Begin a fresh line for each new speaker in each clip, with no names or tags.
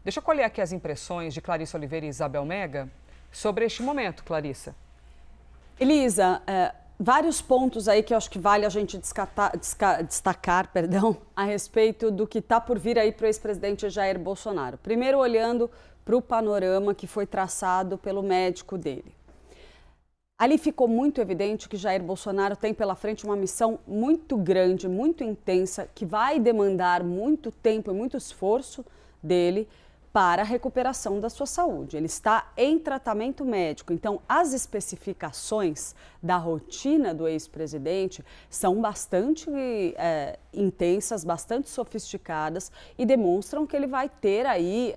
Deixa eu colher aqui as impressões de Clarissa Oliveira e Isabel Mega sobre este momento, Clarissa.
Elisa, vários pontos aí que eu acho que vale a gente destacar, a respeito do que está por vir aí para o ex-presidente Jair Bolsonaro. Primeiro, olhando para o panorama que foi traçado pelo médico dele. Ali ficou muito evidente que Jair Bolsonaro tem pela frente uma missão muito grande, muito intensa, que vai demandar muito tempo e muito esforço dele para a recuperação da sua saúde. Ele está em tratamento médico, então as especificações da rotina do ex-presidente são bastante intensas, bastante sofisticadas e demonstram que ele vai ter aí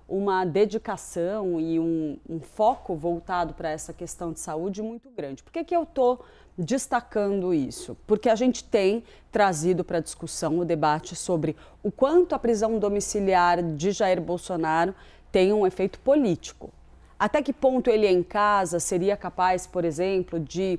uma dedicação e um foco voltado para essa questão de saúde muito grande. Por que eu estou destacando isso? Porque a gente tem trazido para discussão o debate sobre o quanto a prisão domiciliar de Jair Bolsonaro tem um efeito político. Até que ponto ele em casa seria capaz, por exemplo, de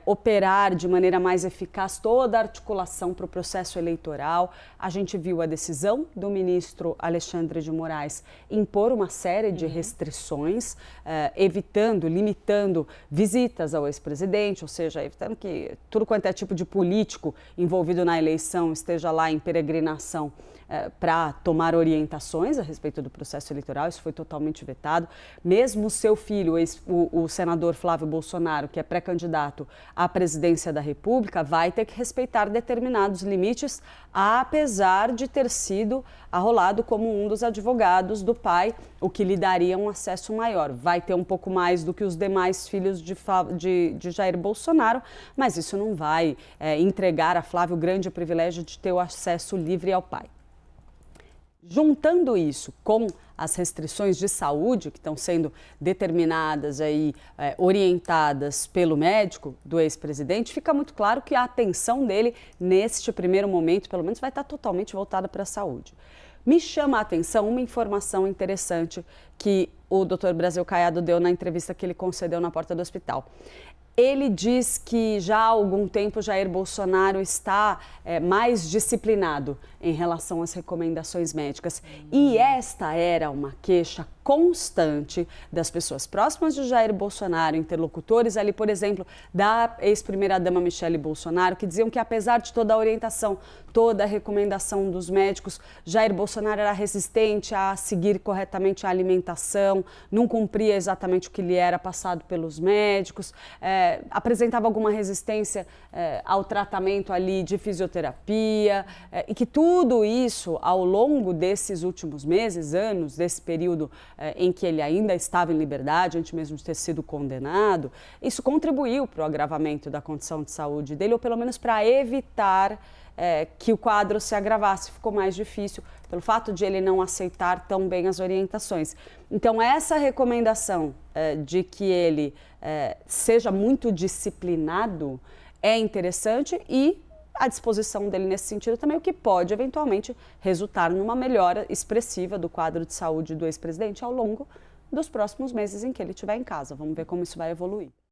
operar de maneira mais eficaz toda a articulação para o processo eleitoral. A gente viu a decisão do ministro Alexandre de Moraes impor uma série de restrições, limitando visitas ao ex-presidente, ou seja, evitando que tudo quanto é tipo de político envolvido na eleição esteja lá em peregrinação para tomar orientações a respeito do processo eleitoral. Isso foi totalmente vetado. Mesmo seu filho, o senador Flávio Bolsonaro, que é pré-candidato à presidência da República, vai ter que respeitar determinados limites, apesar de ter sido arrolado como um dos advogados do pai, o que lhe daria um acesso maior. Vai ter um pouco mais do que os demais filhos de Jair Bolsonaro, mas isso não vai entregar a Flávio o grande privilégio de ter o acesso livre ao pai. Juntando isso com as restrições de saúde que estão sendo determinadas aí, orientadas pelo médico do ex-presidente, fica muito claro que a atenção dele neste primeiro momento, pelo menos, vai estar totalmente voltada para a saúde. Me chama a atenção uma informação interessante que o Dr. Brasil Caiado deu na entrevista que ele concedeu na porta do hospital. Ele diz que já há algum tempo Jair Bolsonaro está mais disciplinado em relação às recomendações médicas. E esta era uma queixa constante das pessoas próximas de Jair Bolsonaro, interlocutores ali, por exemplo, da ex-primeira-dama Michele Bolsonaro, que diziam que apesar de toda a orientação, toda a recomendação dos médicos, Jair Bolsonaro era resistente a seguir corretamente a alimentação, não cumpria exatamente o que lhe era passado pelos médicos, apresentava alguma resistência ao tratamento ali de fisioterapia, e que tudo isso, ao longo desses últimos meses, anos, desse período em que ele ainda estava em liberdade, antes mesmo de ter sido condenado, isso contribuiu para o agravamento da condição de saúde dele, ou pelo menos para evitar que o quadro se agravasse. Ficou mais difícil pelo fato de ele não aceitar tão bem as orientações. Então, essa recomendação de que ele seja muito disciplinado é interessante e a disposição dele nesse sentido também, o que pode eventualmente resultar numa melhora expressiva do quadro de saúde do ex-presidente ao longo dos próximos meses em que ele estiver em casa. Vamos ver como isso vai evoluir.